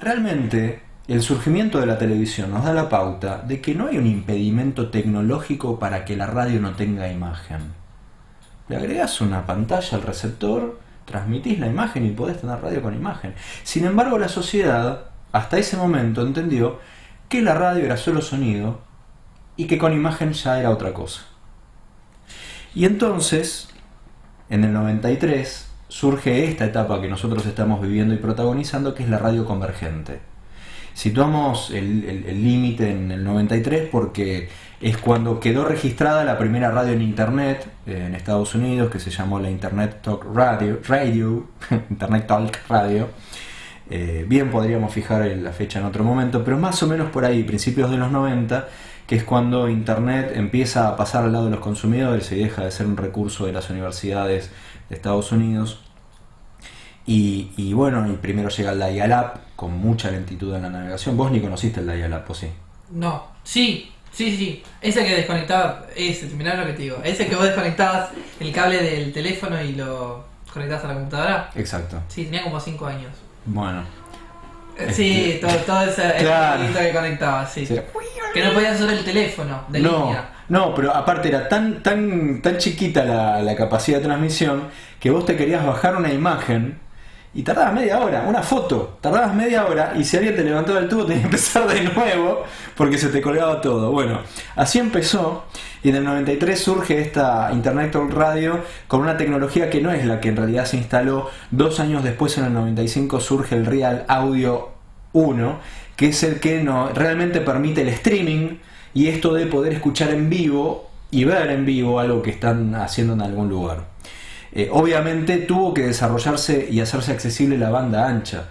realmente el surgimiento de la televisión nos da la pauta de que no hay un impedimento tecnológico para que la radio no tenga imagen. Le agregás una pantalla al receptor, transmitís la imagen y podés tener radio con imagen. Sin embargo, la sociedad hasta ese momento entendió que la radio era solo sonido y que con imagen ya era otra cosa. Y entonces, en el 93, surge esta etapa que nosotros estamos viviendo y protagonizando, que es la radio convergente. Situamos el límite en el 93 porque es cuando quedó registrada la primera radio en Internet en Estados Unidos, que se llamó la Internet Talk Radio, Internet Talk Radio. Bien podríamos fijar la fecha en otro momento, pero más o menos por ahí, principios de los 90, que es cuando Internet empieza a pasar al lado de los consumidores y deja de ser un recurso de las universidades de Estados Unidos. Y bueno, y primero llega el dial-up con mucha lentitud en la navegación. Vos ni conociste el dial-up, ¿o sí? No, sí. Ese que desconectaba, mirá lo que te digo, ese que vos desconectabas el cable del teléfono y lo conectabas a la computadora. Exacto. Sí, tenía como 5 años. Bueno. Sí, todo ese claro. que conectabas, sí. Que no podías usar el teléfono de línea. No, pero aparte era tan chiquita la capacidad de transmisión que vos te querías bajar una imagen y tardabas media hora, una foto, tardabas media hora y si alguien te levantaba el tubo tenías que empezar de nuevo porque se te colgaba todo. Bueno, así empezó y en el 93 surge esta Internet Talk Radio con una tecnología que no es la que en realidad se instaló. 2 años después, en el 95, surge el Real Audio 1, que es el que realmente permite el streaming y esto de poder escuchar en vivo y ver en vivo algo que están haciendo en algún lugar. Obviamente tuvo que desarrollarse y hacerse accesible la banda ancha.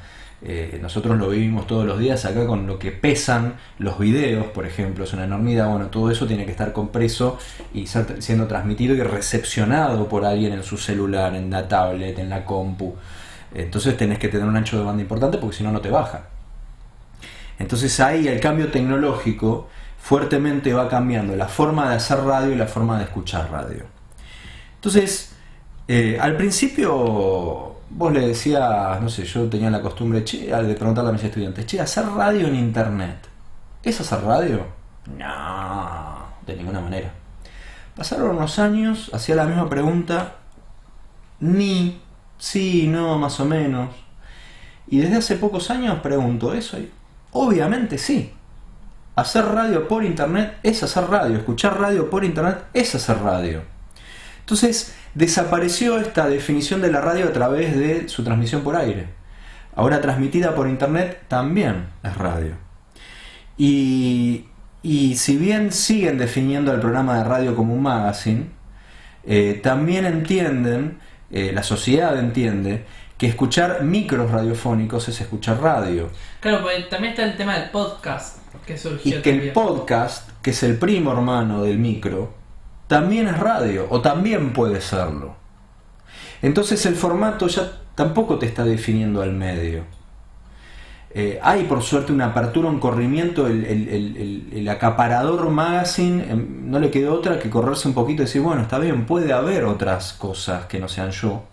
Nosotros lo vivimos todos los días acá con lo que pesan los videos, por ejemplo, es una enormidad. Bueno, todo eso tiene que estar compreso y siendo transmitido y recepcionado por alguien en su celular, en la tablet, en la compu. Entonces tenés que tener un ancho de banda importante porque si no, no te baja. Entonces ahí el cambio tecnológico fuertemente va cambiando la forma de hacer radio y la forma de escuchar radio. Entonces, al principio vos le decías, no sé, yo tenía la costumbre de preguntarle a mis estudiantes, hacer radio en Internet, ¿es hacer radio? No, de ninguna manera. Pasaron unos años, hacía la misma pregunta, sí, no, más o menos. Y desde hace pocos años pregunto eso y obviamente sí. Hacer radio por Internet es hacer radio, escuchar radio por Internet es hacer radio. Entonces desapareció esta definición de la radio a través de su transmisión por aire. Ahora transmitida por Internet también es radio. Y si bien siguen definiendo el programa de radio como un magazine, también entienden, la sociedad entiende, que escuchar micros radiofónicos es escuchar radio. Claro, porque también está el tema del podcast que surgió. Y que también. El podcast, que es el primo hermano del micro, también es radio, o también puede serlo. Entonces el formato ya tampoco te está definiendo al medio. Hay por suerte una apertura, un corrimiento, el acaparador magazine, no le quedó otra que correrse un poquito y decir, bueno, está bien, puede haber otras cosas que no sean yo.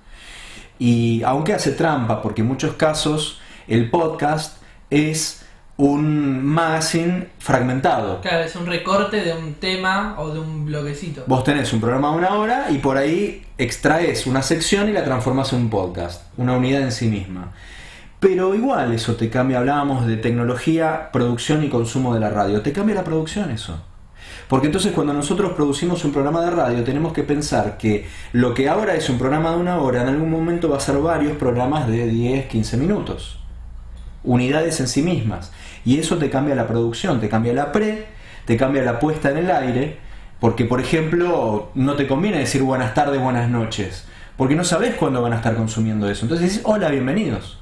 Y aunque hace trampa, porque en muchos casos el podcast es un magazine fragmentado. Claro, es un recorte de un tema o de un bloquecito. Vos tenés un programa de 1 hora y por ahí extraes una sección y la transformas en un podcast, una unidad en sí misma. Pero igual eso te cambia, hablábamos de tecnología, producción y consumo de la radio. Te cambia la producción eso. Porque entonces cuando nosotros producimos un programa de radio tenemos que pensar que lo que ahora es un programa de 1 hora en algún momento va a ser varios programas de 10, 15 minutos. Unidades en sí mismas. Y eso te cambia la producción, te cambia la te cambia la puesta en el aire. Porque por ejemplo no te conviene decir buenas tardes, buenas noches. Porque no sabés cuándo van a estar consumiendo eso. Entonces dices hola, bienvenidos.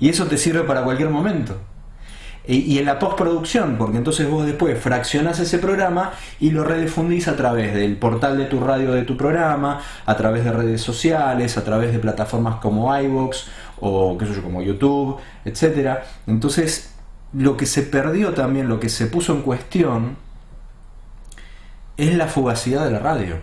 Y eso te sirve para cualquier momento. Y en la postproducción, porque entonces vos después fraccionás ese programa y lo redifundís a través del portal de tu radio de tu programa, a través de redes sociales, a través de plataformas como iVoox o qué sé yo, como YouTube, etc. Entonces, lo que se perdió también, lo que se puso en cuestión, es la fugacidad de la radio.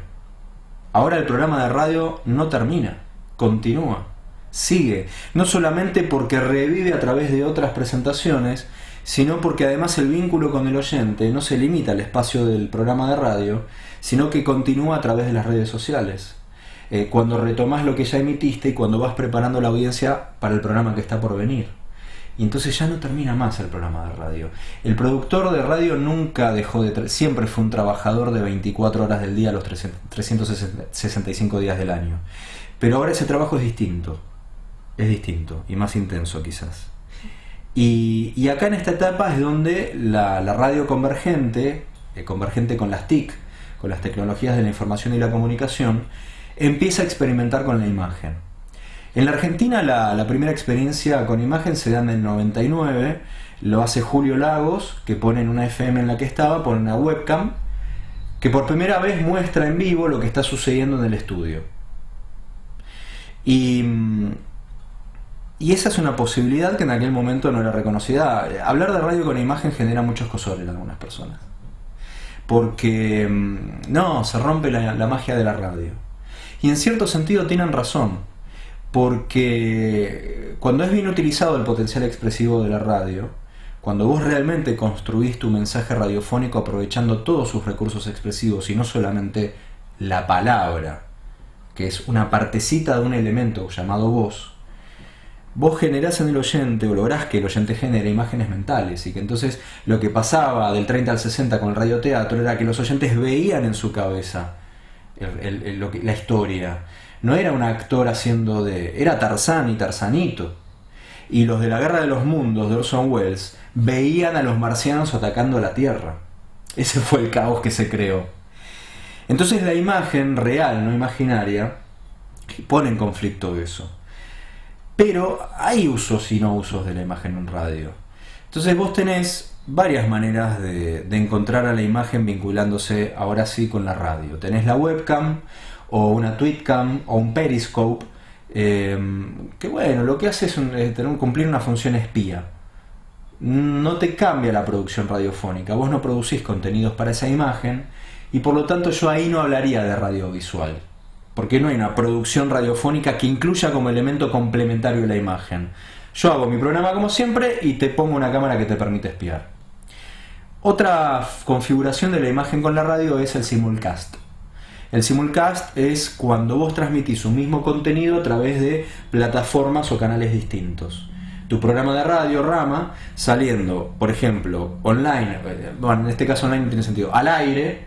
Ahora el programa de radio no termina, continúa. sigue. No solamente porque revive a través de otras presentaciones, sino porque además el vínculo con el oyente no se limita al espacio del programa de radio, sino que continúa a través de las redes sociales. Cuando retomás lo que ya emitiste y cuando vas preparando la audiencia para el programa que está por venir. Y entonces ya no termina más el programa de radio. El productor de radio nunca dejó de... siempre fue un trabajador de 24 horas del día los 365 días del año. Pero ahora ese trabajo es distinto y más intenso quizás. Y acá en esta etapa es donde la radio convergente con las TIC, con las tecnologías de la información y la comunicación, empieza a experimentar con la imagen. En la Argentina la primera experiencia con imagen se da en el 99, lo hace Julio Lagos, que pone en una FM en la que estaba, pone una webcam, que por primera vez muestra en vivo lo que está sucediendo en el estudio. Y esa es una posibilidad que en aquel momento no era reconocida. Hablar de radio con imagen genera mucho escozor en algunas personas. Porque no, se rompe la magia de la radio. Y en cierto sentido tienen razón. Porque cuando es bien utilizado el potencial expresivo de la radio, cuando vos realmente construís tu mensaje radiofónico aprovechando todos sus recursos expresivos y no solamente la palabra, que es una partecita de un elemento llamado voz, vos generás en el oyente, o lográs que el oyente genere imágenes mentales, y que entonces lo que pasaba del 30 al 60 con el radioteatro era que los oyentes veían en su cabeza la historia. No era un actor haciendo era Tarzán y Tarzanito. Y los de la Guerra de los Mundos de Orson Welles veían a los marcianos atacando la Tierra. Ese fue el caos que se creó. Entonces la imagen real, no imaginaria, pone en conflicto eso. Pero hay usos y no usos de la imagen en radio. Entonces vos tenés varias maneras de encontrar a la imagen vinculándose ahora sí con la radio. Tenés la webcam, o una tweetcam, o un periscope, que bueno, lo que hace es cumplir una función espía. No te cambia la producción radiofónica, vos no producís contenidos para esa imagen, y por lo tanto yo ahí no hablaría de radiovisual, porque no hay una producción radiofónica que incluya como elemento complementario la imagen. Yo hago mi programa como siempre y te pongo una cámara que te permite espiar. Otra configuración de la imagen con la radio es el simulcast. El simulcast es cuando vos transmitís un mismo contenido a través de plataformas o canales distintos. Tu programa de radio, Rama, saliendo, por ejemplo, online, bueno, en este caso online no tiene sentido, al aire,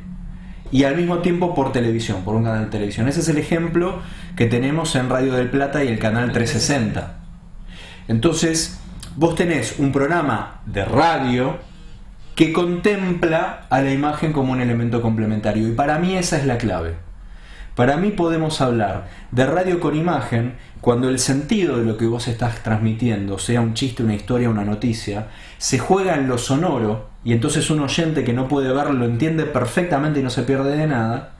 y al mismo tiempo por televisión, por un canal de televisión. Ese es el ejemplo que tenemos en Radio del Plata y el canal 360. Entonces, vos tenés un programa de radio que contempla a la imagen como un elemento complementario, y para mí esa es la clave. Para mí podemos hablar de radio con imagen cuando el sentido de lo que vos estás transmitiendo, sea un chiste, una historia, una noticia, se juega en lo sonoro, y entonces un oyente que no puede verlo lo entiende perfectamente y no se pierde de nada,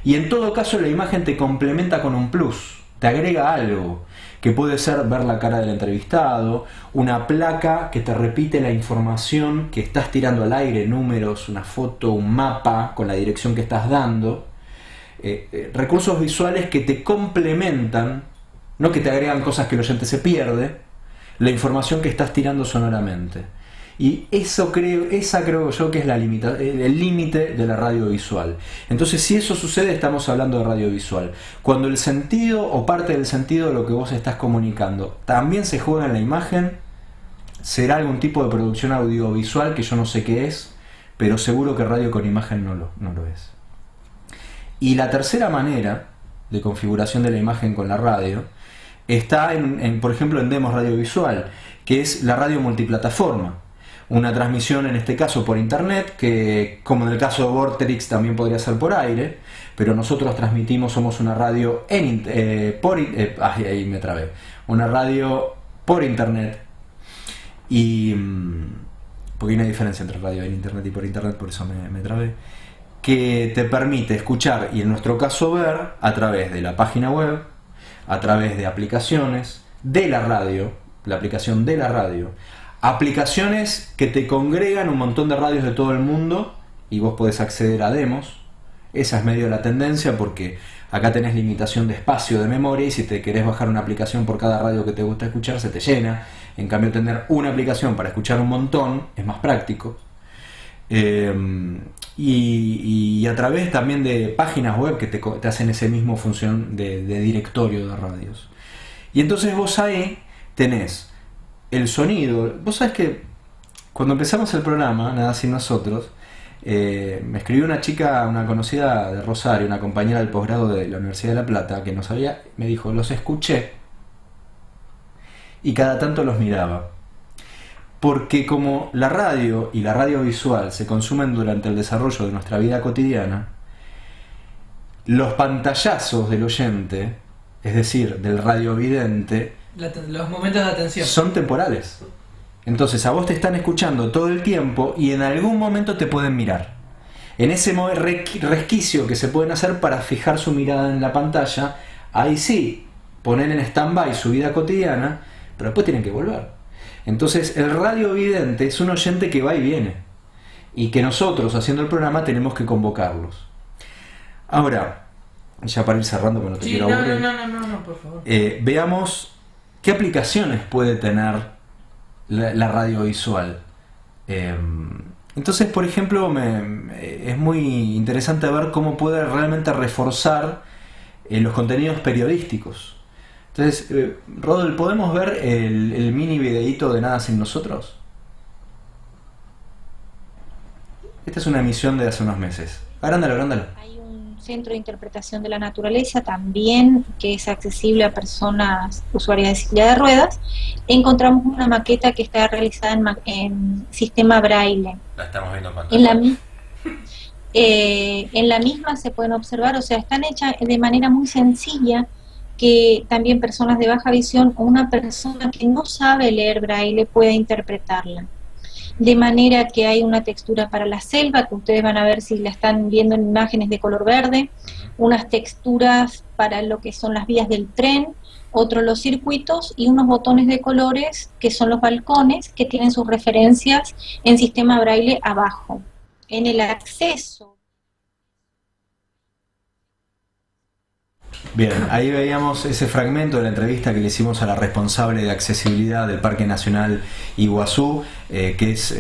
y en todo caso la imagen te complementa con un plus, te agrega algo, que puede ser ver la cara del entrevistado, una placa que te repite la información que estás tirando al aire, números, una foto, un mapa con la dirección que estás dando, recursos visuales que te complementan, no que te agregan cosas que el oyente se pierde, la información que estás tirando sonoramente. Y esa creo yo que es el límite de la radio visual. Entonces, si eso sucede, estamos hablando de radio visual. Cuando el sentido o parte del sentido de lo que vos estás comunicando también se juega en la imagen, será algún tipo de producción audiovisual que yo no sé qué es, pero seguro que radio con imagen no lo es. Y la tercera manera de configuración de la imagen con la radio está por ejemplo, en Demos Radiovisual, que es la radio multiplataforma. Una transmisión, en este caso por internet, que como en el caso de Vorterix también podría ser por aire, pero nosotros transmitimos, somos una radio una radio por internet, y porque hay una diferencia entre radio en internet y por internet, por eso me trabé, que te permite escuchar y en nuestro caso ver a través de la página web, a través de aplicaciones de la radio, la aplicación de la radio, aplicaciones que te congregan un montón de radios de todo el mundo y vos podés acceder a Demos. Esa es medio la tendencia, porque acá tenés limitación de espacio, de memoria, y si te querés bajar una aplicación por cada radio que te gusta escuchar, se te llena. En cambio, tener una aplicación para escuchar un montón es más práctico. Y a través también de páginas web que te hacen ese mismo función de directorio de radios. Y entonces vos ahí tenés el sonido. Vos sabés que cuando empezamos el programa, Nada Sin Nosotros, me escribió una chica, una conocida de Rosario, una compañera del posgrado de la Universidad de La Plata, que no sabía, me dijo, los escuché y cada tanto los miraba. Porque como la radio y la radio visual se consumen durante el desarrollo de nuestra vida cotidiana, los pantallazos del oyente, es decir, del radiovidente, los momentos de atención, son temporales. Entonces a vos te están escuchando todo el tiempo y en algún momento te pueden mirar. En ese resquicio que se pueden hacer para fijar su mirada en la pantalla, ahí sí, poner en stand-by su vida cotidiana, pero después tienen que volver. Entonces el radiovidente es un oyente que va y viene y que nosotros haciendo el programa tenemos que convocarlos. Ahora, ya para ir cerrando, porque no te quiero aburrir. No, por favor. Veamos qué aplicaciones puede tener la radio visual. Entonces, por ejemplo, es muy interesante ver cómo puede realmente reforzar los contenidos periodísticos. Entonces, Rodel, ¿podemos ver el mini videíto de Nada Sin Nosotros? Esta es una emisión de hace unos meses. Agrándalo. Hay un centro de interpretación de la naturaleza también que es accesible a personas usuarias de silla de ruedas. Encontramos una maqueta que está realizada en sistema braille. La estamos viendo en pantalla. En la misma se pueden observar, o sea, están hechas de manera muy sencilla, que también personas de baja visión o una persona que no sabe leer braille puede interpretarla. De manera que hay una textura para la selva, que ustedes van a ver si la están viendo en imágenes de color verde, unas texturas para lo que son las vías del tren, otros los circuitos y unos botones de colores que son los balcones, que tienen sus referencias en sistema braille abajo. En el acceso. Bien, ahí veíamos ese fragmento de la entrevista que le hicimos a la responsable de accesibilidad del Parque Nacional Iguazú, que es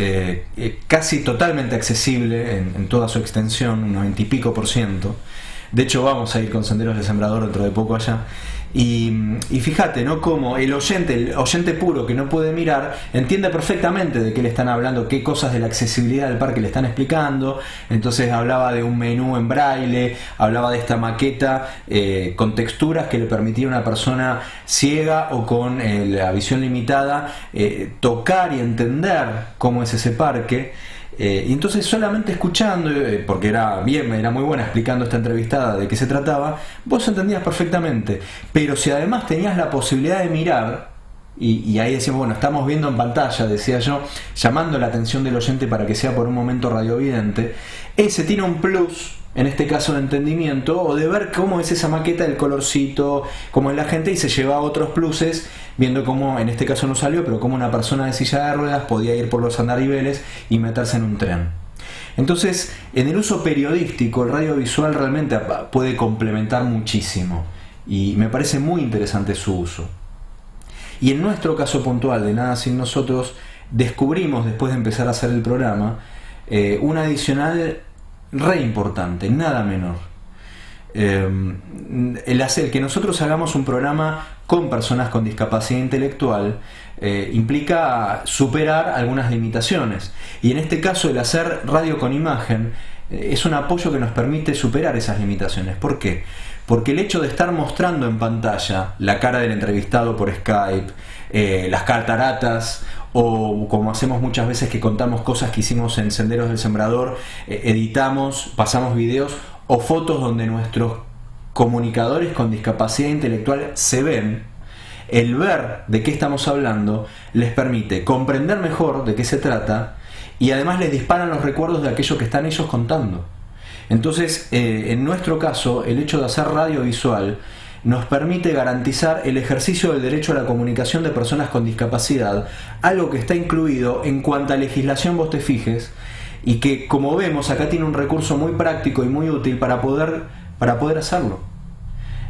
casi totalmente accesible en toda su extensión, un 90 y pico %. De hecho, vamos a ir con Senderos de Sembrador dentro de poco allá. Y fíjate, ¿no? Como el oyente puro que no puede mirar, entiende perfectamente de qué le están hablando, qué cosas de la accesibilidad del parque le están explicando. Entonces hablaba de un menú en braille, hablaba de esta maqueta con texturas que le permitía a una persona ciega o con la visión limitada tocar y entender cómo es ese parque. Y entonces solamente escuchando, porque era muy buena explicando esta entrevistada de qué se trataba, vos entendías perfectamente. Pero si además tenías la posibilidad de mirar, y ahí decíamos, bueno, estamos viendo en pantalla, decía yo, llamando la atención del oyente para que sea por un momento radiovidente, ese tiene un plus, en este caso de entendimiento, o de ver cómo es esa maqueta, el colorcito, cómo es la gente, y se lleva otros pluses, viendo cómo, en este caso no salió, pero cómo una persona de silla de ruedas podía ir por los andariveles y meterse en un tren. Entonces, en el uso periodístico, el radiovisual realmente puede complementar muchísimo, y me parece muy interesante su uso. Y en nuestro caso puntual de Nada Sin Nosotros, descubrimos, después de empezar a hacer el programa, un adicional re importante, nada menor. El que nosotros hagamos un programa con personas con discapacidad intelectual implica superar algunas limitaciones, y en este caso el hacer radio con imagen es un apoyo que nos permite superar esas limitaciones. ¿Por qué? Porque el hecho de estar mostrando en pantalla la cara del entrevistado por Skype, las cataratas, o como hacemos muchas veces que contamos cosas que hicimos en Senderos del Sembrador, editamos, pasamos videos o fotos donde nuestros comunicadores con discapacidad intelectual se ven, el ver de qué estamos hablando les permite comprender mejor de qué se trata, y además les disparan los recuerdos de aquello que están ellos contando. Entonces, en nuestro caso, el hecho de hacer radio visual nos permite garantizar el ejercicio del derecho a la comunicación de personas con discapacidad, algo que está incluido en cuanta legislación vos te fijes, y que, como vemos, acá tiene un recurso muy práctico y muy útil para poder hacerlo.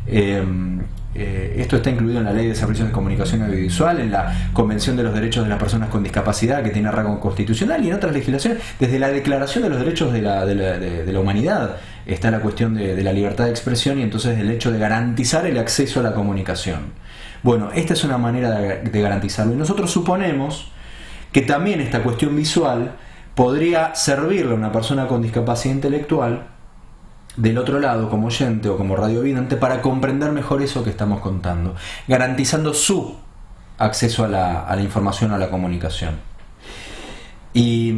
Esto está incluido en la Ley de Servicios de Comunicación Audiovisual, en la Convención de los Derechos de las Personas con Discapacidad, que tiene rango constitucional, y en otras legislaciones. Desde la Declaración de los Derechos de la Humanidad está la cuestión de la libertad de expresión, y entonces el hecho de garantizar el acceso a la comunicación. Bueno, esta es una manera de garantizarlo, y nosotros suponemos que también esta cuestión visual podría servirle a una persona con discapacidad intelectual del otro lado, como oyente o como radiovidente, para comprender mejor eso que estamos contando, garantizando su acceso a la información, a la comunicación. Y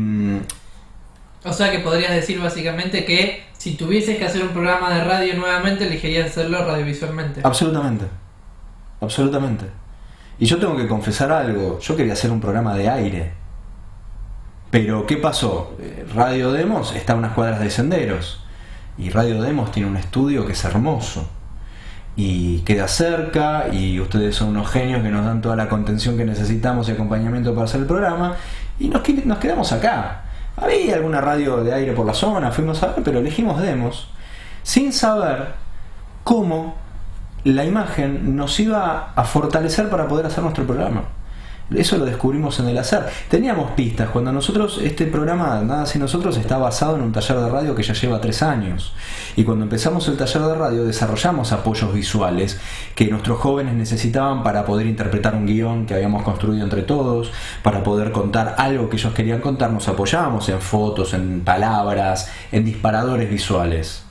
o sea que podrías decir básicamente que si tuvieses que hacer un programa de radio nuevamente, elegirías hacerlo radiovisualmente. Absolutamente, absolutamente. Y yo tengo que confesar algo, yo quería hacer un programa de aire, pero ¿qué pasó? Radio Demos está a unas cuadras de Senderos, y Radio Demos tiene un estudio que es hermoso y queda cerca, y ustedes son unos genios que nos dan toda la contención que necesitamos y acompañamiento para hacer el programa, y nos quedamos acá. Había alguna radio de aire por la zona, fuimos a ver, pero elegimos Demos sin saber cómo la imagen nos iba a fortalecer para poder hacer nuestro programa. Eso lo descubrimos en el hacer. Teníamos pistas. Cuando nosotros, este programa Nada Sin Nosotros está basado en un taller de radio que ya lleva 3 años. Y cuando empezamos el taller de radio desarrollamos apoyos visuales que nuestros jóvenes necesitaban para poder interpretar un guión que habíamos construido entre todos, para poder contar algo que ellos querían contar. Nos apoyábamos en fotos, en palabras, en disparadores visuales.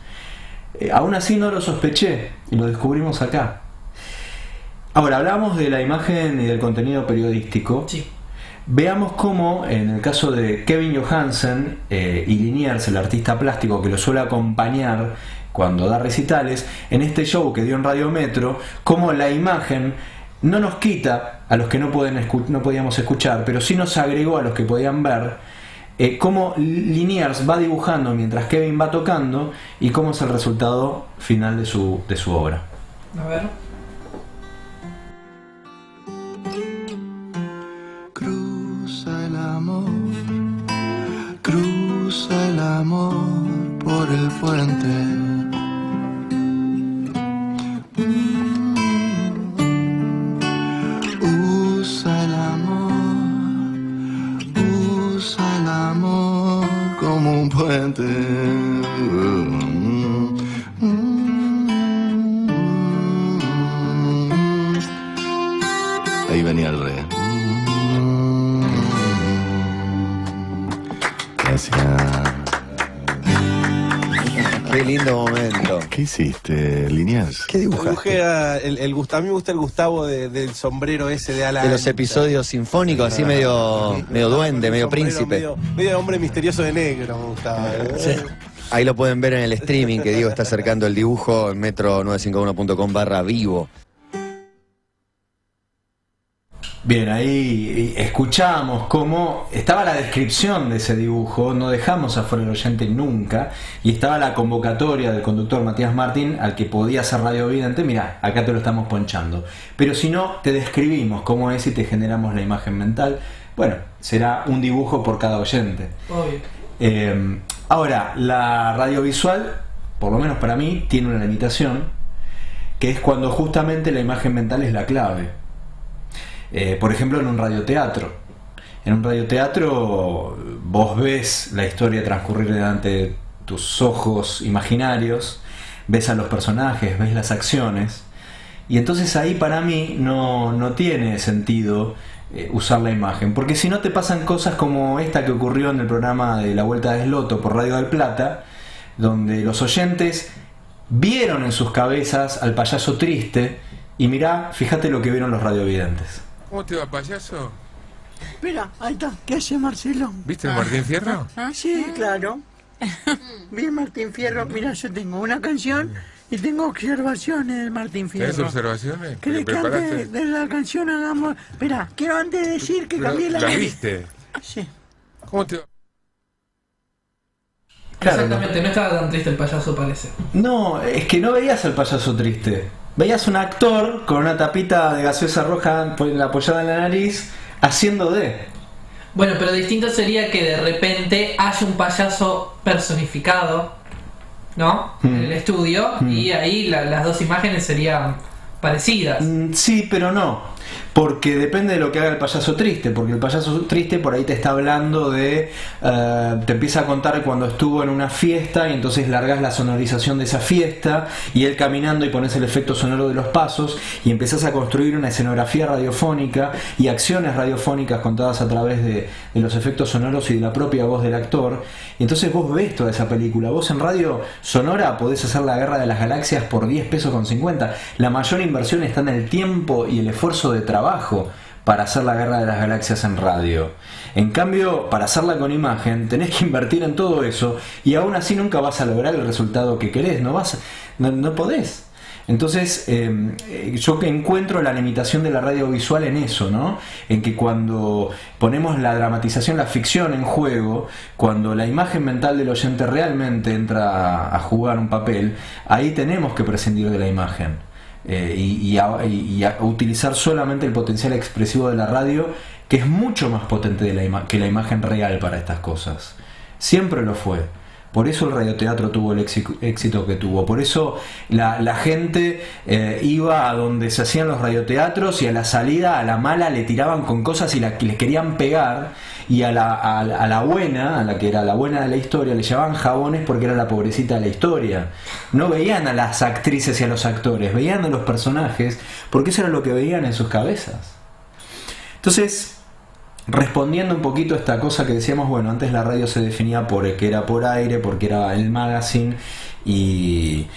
Aún así no lo sospeché y lo descubrimos acá. Ahora, hablamos de la imagen y del contenido periodístico. Sí. Veamos cómo, en el caso de Kevin Johansen y Liniers, el artista plástico que lo suele acompañar cuando da recitales, en este show que dio en Radio Metro, cómo la imagen no nos quita a los que no podíamos escuchar, pero sí nos agregó a los que podían ver, cómo Liniers va dibujando mientras Kevin va tocando y cómo es el resultado final de su obra. A ver. Cruza el amor por el puente. Usa el amor como un puente. Ahí venía el rey. Gracias. Qué lindo momento. ¿Qué hiciste, Liniers? ¿Qué dibujaste? Dibujé a mí me gusta el Gustavo del sombrero ese de ala De los ancha. episodios sinfónicos, así medio duende, medio príncipe. Medio hombre misterioso de negro me gustaba. Sí. Ahí lo pueden ver en el streaming que Diego está acercando el dibujo en metro951.com/vivo. Bien, ahí escuchamos cómo estaba la descripción de ese dibujo, no dejamos afuera el oyente nunca, y estaba la convocatoria del conductor Matías Martín al que podía ser radiovidente. Mirá, acá te lo estamos ponchando, pero si no, te describimos cómo es y te generamos la imagen mental. Bueno, será un dibujo por cada oyente. Obvio. Ahora, la radiovisual, por lo menos para mí, tiene una limitación, que es cuando justamente la imagen mental es la clave. Por ejemplo, en un radioteatro. En un radioteatro vos ves la historia transcurrir delante de tus ojos imaginarios, ves a los personajes, ves las acciones, y entonces ahí para mí no tiene sentido usar la imagen, porque si no te pasan cosas como esta que ocurrió en el programa de La Vuelta de Esloto por Radio del Plata, donde los oyentes vieron en sus cabezas al payaso triste, y mirá, fíjate lo que vieron los radiovidentes. ¿Cómo te va, payaso? Mira, ahí está. ¿Qué hace Marcelo? ¿Viste el Martín Fierro? Sí, claro. Bien, Martín Fierro. Mira, yo tengo una canción y tengo observaciones del Martín ¿Tenés Fierro. observaciones? ¿Querés que antes de la canción hagamos...? Espera, quiero antes decir que cambié la... ¿La viste? Sí. ¿Cómo te va? Claro, Exactamente, no estaba tan triste el payaso, parece. No, es que no veías al payaso triste. Veías un actor con una tapita de gaseosa roja apoyada en la nariz haciendo de... Bueno, pero distinto sería que de repente haya un payaso personificado ¿no? En el estudio, y ahí las dos imágenes serían parecidas. Sí, pero no. Porque depende de lo que haga el payaso triste. Porque el payaso triste por ahí te está hablando de... te empieza a contar cuando estuvo en una fiesta y entonces largas la sonorización de esa fiesta y él caminando y pones el efecto sonoro de los pasos y empezás a construir una escenografía radiofónica y acciones radiofónicas contadas a través de los efectos sonoros y de la propia voz del actor. Y entonces vos ves toda esa película. Vos en radio sonora podés hacer la Guerra de las Galaxias por 10 pesos con 50. La mayor inversión está en el tiempo y el esfuerzo de trabajo para hacer la Guerra de las Galaxias en radio. En cambio, para hacerla con imagen tenés que invertir en todo eso y aún así nunca vas a lograr el resultado que querés. No podés. Entonces yo encuentro la limitación de la radio visual en eso, ¿no? En que cuando ponemos la dramatización, la ficción en juego, cuando la imagen mental del oyente realmente entra a jugar un papel, ahí tenemos que prescindir de la imagen. Y a utilizar solamente el potencial expresivo de la radio, que es mucho más potente que la imagen real para estas cosas. Siempre lo fue. Por eso el radioteatro tuvo el éxito que tuvo. Por eso la gente iba a donde se hacían los radioteatros y a la salida, a la mala, le tiraban con cosas y les querían pegar. Y a la buena, a la que era la buena de la historia, le llevaban jabones porque era la pobrecita de la historia. No veían a las actrices y a los actores, veían a los personajes porque eso era lo que veían en sus cabezas. Entonces, respondiendo un poquito a esta cosa que decíamos, bueno, antes la radio se definía porque era por aire, porque era el magazine y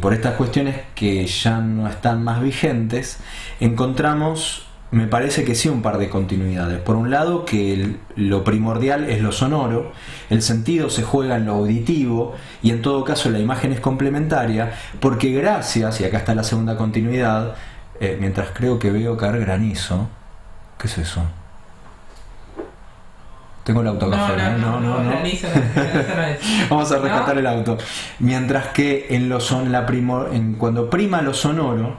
por estas cuestiones que ya no están más vigentes, encontramos, me parece que sí, un par de continuidades. Por un lado, que lo primordial es lo sonoro, el sentido se juega en lo auditivo y en todo caso la imagen es complementaria, porque gracias, y acá está la segunda continuidad, mientras creo que veo caer granizo. ¿Qué es eso? Tengo el auto acá afuera. No. Granizo, Vamos a rescatar el auto. Mientras que cuando prima lo sonoro,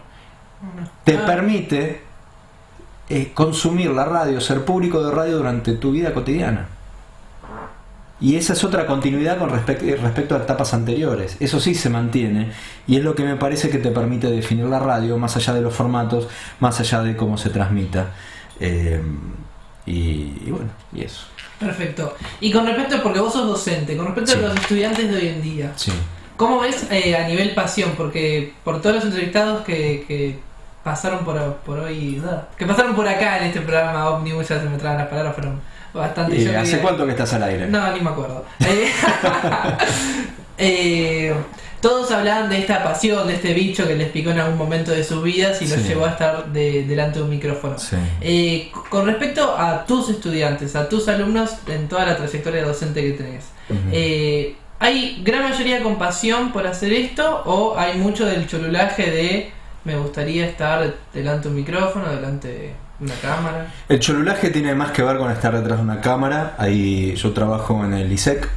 te permite consumir la radio, ser público de radio durante tu vida cotidiana. Y esa es otra continuidad con respecto a etapas anteriores. Eso sí se mantiene y es lo que me parece que te permite definir la radio más allá de los formatos, más allá de cómo se transmita. Y bueno, y eso. Perfecto. Y con respecto, porque vos sos docente, con respecto Sí. a los estudiantes de hoy en día, Sí. ¿cómo ves a nivel pasión? Porque por todos los entrevistados que pasaron por hoy, que pasaron por acá en este programa Omnibus, ya se me traban las palabras, fueron bastante... ¿Hace cuánto que estás al aire? No, ni me acuerdo. Todos hablaban de esta pasión, de este bicho que les picó en algún momento de sus vidas y los llevó a estar delante de un micrófono. Sí. Con respecto a tus estudiantes, a tus alumnos, en toda la trayectoria docente que tenés, ¿hay gran mayoría con pasión por hacer esto o hay mucho del cholulaje de me gustaría estar delante de un micrófono, delante de una cámara? El cholulaje tiene más que ver con estar detrás de una cámara. Ahí yo trabajo en el ISEC,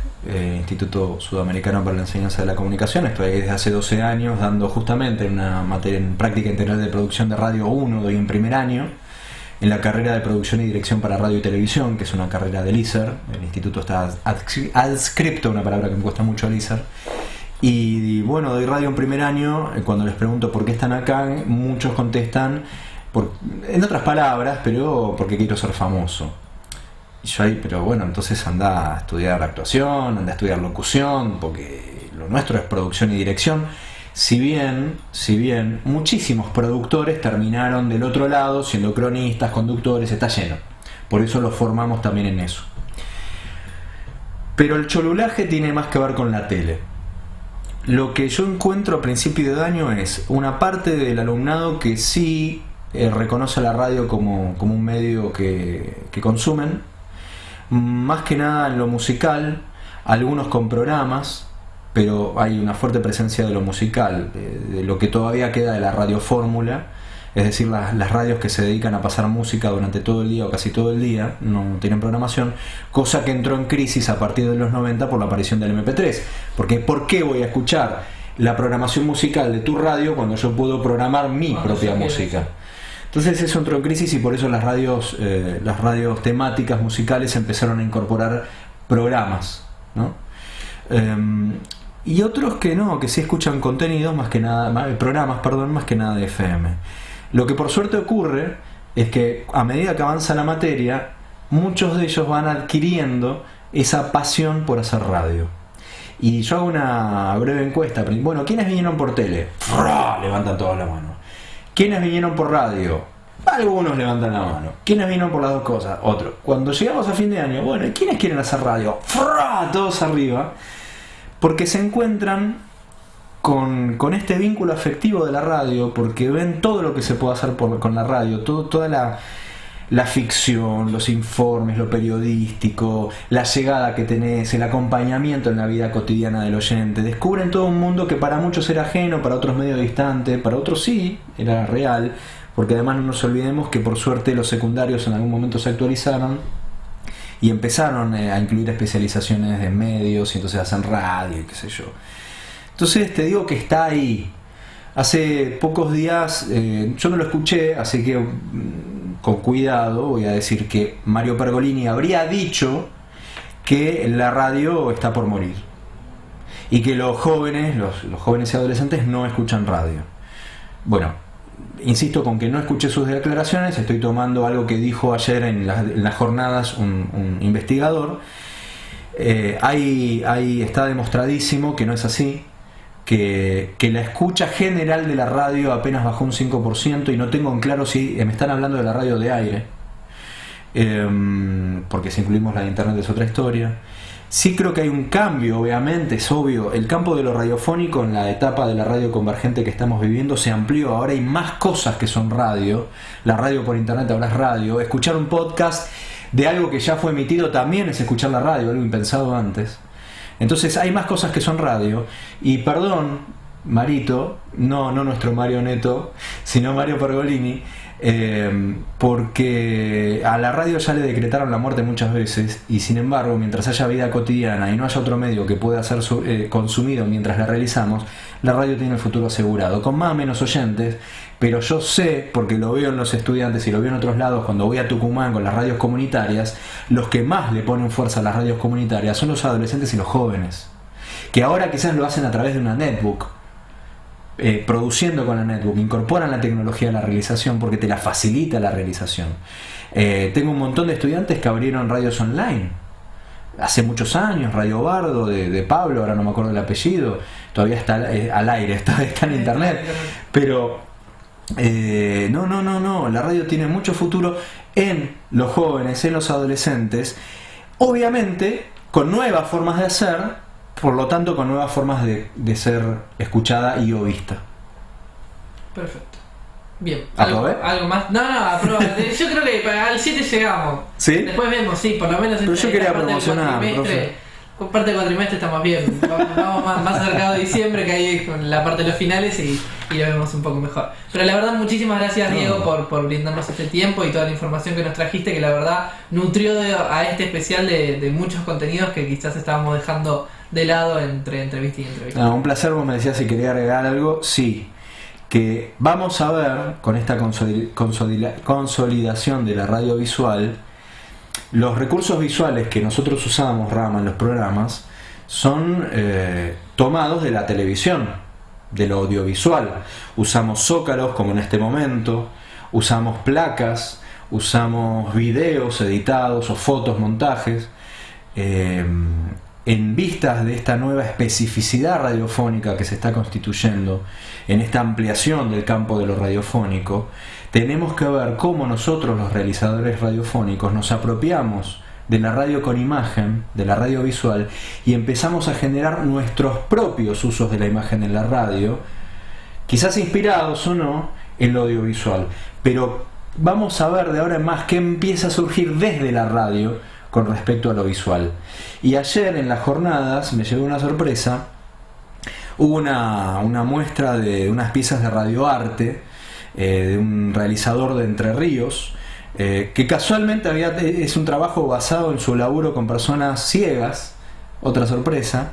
Instituto Sudamericano para la Enseñanza de la Comunicación. Estoy ahí desde hace 12 años dando justamente una materia en práctica integral de producción de radio 1, doy en primer año, en la carrera de producción y dirección para radio y televisión, que es una carrera del ISER. El instituto está adscripto, una palabra que me cuesta mucho, al ISER. Y bueno, doy radio en primer año. Cuando les pregunto por qué están acá, muchos contestan en otras palabras, pero porque quiero ser famoso. Y yo ahí, pero bueno, entonces anda a estudiar actuación, anda a estudiar locución, porque lo nuestro es producción y dirección. Si bien muchísimos productores terminaron del otro lado siendo cronistas, conductores, está lleno. Por eso los formamos también en eso. Pero el cholulaje tiene más que ver con la tele. Lo que yo encuentro a principio de año es una parte del alumnado que sí reconoce la radio como un medio que consumen, más que nada en lo musical, algunos con programas, pero hay una fuerte presencia de lo musical, de lo que todavía queda de la radiofórmula, es decir, las radios que se dedican a pasar música durante todo el día o casi todo el día, no tienen programación, cosa que entró en crisis a partir de los 90 por la aparición del MP3, porque ¿por qué voy a escuchar la programación musical de tu radio cuando yo puedo programar mi propia música? Entonces eso entró en crisis y por eso las radios temáticas musicales empezaron a incorporar programas, ¿no? y otros que no, que sí escuchan contenidos más que nada, programas, perdón, más que nada de FM. Lo que por suerte ocurre es que a medida que avanza la materia, muchos de ellos van adquiriendo esa pasión por hacer radio. Y yo hago una breve encuesta. Bueno, ¿quiénes vinieron por tele? ¡Fra! Levantan todos la mano. ¿Quiénes vinieron por radio? Algunos levantan la mano. ¿Quiénes vinieron por las dos cosas? Otros. Cuando llegamos a fin de año, bueno, ¿y quiénes quieren hacer radio? ¡Fra! Todos arriba. Porque se encuentran con este vínculo afectivo de la radio, porque ven todo lo que se puede hacer con la radio, toda la ficción, los informes, lo periodístico, la llegada que tenés, el acompañamiento en la vida cotidiana del oyente. Descubren todo un mundo que para muchos era ajeno, para otros medio distante, para otros sí, era real, porque además no nos olvidemos que por suerte los secundarios en algún momento se actualizaron y empezaron a incluir especializaciones de medios, y entonces hacen radio y qué sé yo. Entonces te digo que está ahí. Hace pocos días, yo no lo escuché, así que con cuidado voy a decir que Mario Pergolini habría dicho que la radio está por morir y que los jóvenes y adolescentes no escuchan radio. Bueno, insisto con que no escuché sus declaraciones, estoy tomando algo que dijo ayer en las jornadas un investigador. Ahí está demostradísimo que no es así. Que la escucha general de la radio apenas bajó un 5%, y no tengo en claro si me están hablando de la radio de aire, porque si incluimos la de internet es otra historia. Sí creo que hay un cambio, obviamente, es obvio. El campo de lo radiofónico en la etapa de la radio convergente que estamos viviendo se amplió. Ahora hay más cosas que son radio. La radio por internet ahora es radio. Escuchar un podcast de algo que ya fue emitido también es escuchar la radio, algo impensado antes. Entonces hay más cosas que son radio. Y perdón, Marito, no nuestro Mario Neto, sino Mario Pergolini, porque a la radio ya le decretaron la muerte muchas veces, y sin embargo, mientras haya vida cotidiana y no haya otro medio que pueda ser consumido mientras la realizamos, la radio tiene el futuro asegurado, con más o menos oyentes. Pero yo sé, porque lo veo en los estudiantes y lo veo en otros lados, cuando voy a Tucumán con las radios comunitarias, los que más le ponen fuerza a las radios comunitarias son los adolescentes y los jóvenes, que ahora quizás lo hacen a través de una netbook, produciendo con la netbook, incorporan la tecnología a la realización porque te la facilita la realización. Tengo un montón de estudiantes que abrieron radios online hace muchos años, Radio Bardo de Pablo, ahora no me acuerdo el apellido, todavía está al aire, está en internet, pero no, la radio tiene mucho futuro en los jóvenes, en los adolescentes, obviamente con nuevas formas de hacer, por lo tanto con nuevas formas de ser escuchada y o vista. Perfecto. Bien, ¿Aprobé? ¿Algo más? No, aprobé. Yo creo que al 7 llegamos. ¿Sí? Después vemos, sí, por lo menos pero yo quería promocionar, con parte del cuatrimestre estamos bien. Vamos más acercado de diciembre, que ahí con la parte de los finales y lo vemos un poco mejor. Pero la verdad, muchísimas gracias, Diego, por brindarnos este tiempo y toda la información que nos trajiste, que la verdad nutrió a este especial de muchos contenidos que quizás estábamos dejando de lado entre entrevista y entrevista. Un placer. Vos me decías si quería agregar algo. Sí, que vamos a ver con esta consolidación de la radio visual. Los recursos visuales que nosotros usamos, Rama, en los programas, son tomados de la televisión, de lo audiovisual. Usamos zócalos, como en este momento, usamos placas, usamos videos editados o fotos, montajes. En vistas de esta nueva especificidad radiofónica que se está constituyendo, en esta ampliación del campo de lo radiofónico, tenemos que ver cómo nosotros, los realizadores radiofónicos, nos apropiamos de la radio con imagen, de la radio visual, y empezamos a generar nuestros propios usos de la imagen en la radio, quizás inspirados o no en lo audiovisual. Pero vamos a ver de ahora en más qué empieza a surgir desde la radio con respecto a lo visual. Y ayer en las jornadas me llevé una sorpresa. Hubo una muestra de unas piezas de radioarte de un realizador de Entre Ríos, que casualmente es un trabajo basado en su laburo con personas ciegas, otra sorpresa,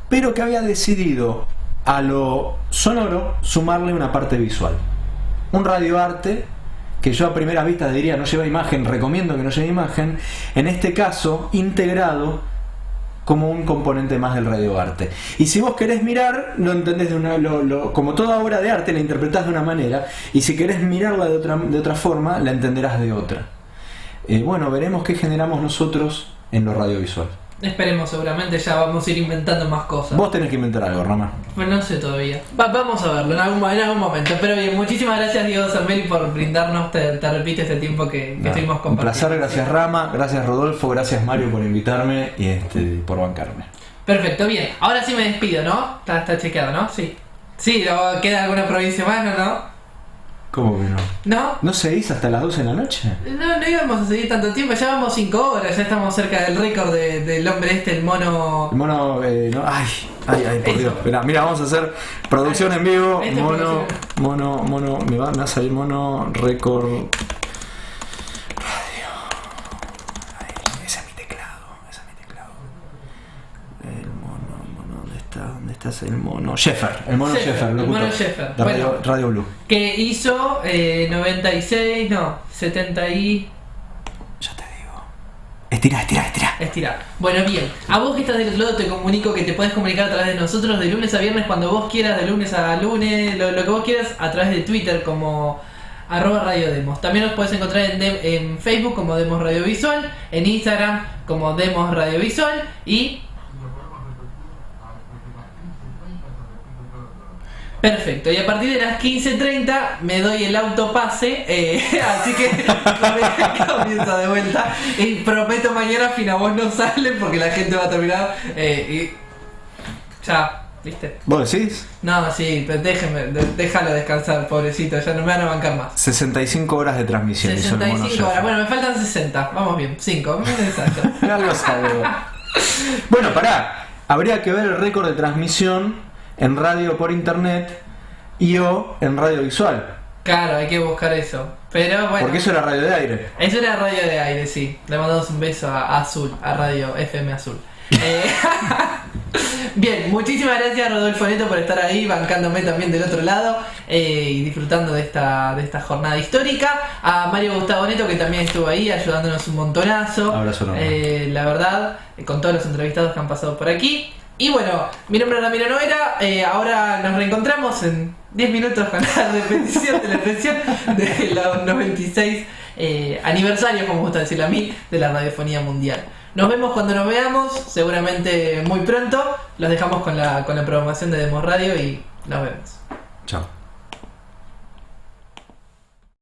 pero que había decidido a lo sonoro sumarle una parte visual. Un radioarte que yo a primera vista diría no lleva imagen, recomiendo que no lleve imagen, en este caso integrado como un componente más del radioarte. Y si vos querés mirar, lo entendés de una, como toda obra de arte la interpretás de una manera, y si querés mirarla de otra forma, la entenderás de otra. Bueno, veremos qué generamos nosotros en lo radiovisual. Esperemos, seguramente ya vamos a ir inventando más cosas. Vos tenés que inventar algo, Rama. Pues no sé todavía. Vamos a verlo en algún momento. Pero bien, muchísimas gracias Diego Zambelli por brindarnos, te repito, este tiempo que estuvimos compartiendo. Un placer, gracias Rama, gracias Rodolfo, gracias Mario por invitarme y por bancarme. Perfecto, bien. Ahora sí me despido, ¿no? Está chequeado, ¿no? Sí. Sí, ¿queda alguna provincia más, no? ¿Cómo que no? ¿No? ¿No seguís hasta las 12 de la noche? No íbamos a seguir tanto tiempo, ya vamos 5 horas, ya estamos cerca del récord del hombre el mono... El mono, no, ay, por Dios. Mira, vamos a hacer producción en vivo. Mono, me van a salir mono, récord... Radio. Ay, ese es mi teclado. El mono, ¿dónde estás el mono? Sheffer, el mono Sheffer, el mono Sheffer. De Radio Blue. Que hizo 96, no, 70 y... Ya te digo. Estira. Bueno, bien. A vos que estás del otro lado te comunico que te podés comunicar a través de nosotros de lunes a viernes cuando vos quieras, de lunes a lunes, lo que vos quieras, a través de Twitter como @radiodemos. También nos podés encontrar en Facebook como Demos Radiovisual, en Instagram como Demos Radiovisual y... Perfecto, y a partir de las 15:30 me doy el autopase, así que comienzo de vuelta y prometo mañana Fina Voz no sale porque la gente va a terminar y ya, ¿viste? ¿Vos decís? No, sí, pero déjalo descansar, pobrecito, ya no me van a bancar más. 65 horas de transmisión. 65 horas, bueno, me faltan 60, vamos bien, 5, exacto. Algo salvo. Bueno, pará, habría que ver el récord de transmisión en radio por internet y o en radio visual. Claro, hay que buscar eso. Pero bueno. Porque eso era radio de aire. Eso era radio de aire, sí. Le mandamos un beso a Azul, a Radio FM Azul. Bien, muchísimas gracias Rodolfo Neto por estar ahí, bancándome también del otro lado y disfrutando de esta jornada histórica. A Mario Gustavo Neto, que también estuvo ahí ayudándonos un montonazo. Abrazo enorme. La verdad, con todos los entrevistados que han pasado por aquí. Y bueno, mi nombre es Ramiro Noera, ahora nos reencontramos en 10 minutos con la repetición de la expresión de los 96 aniversarios, como me gusta decirle a mí, de la radiofonía mundial. Nos vemos cuando nos veamos, seguramente muy pronto. Los dejamos con la programación de Demos Radio y nos vemos. Chao.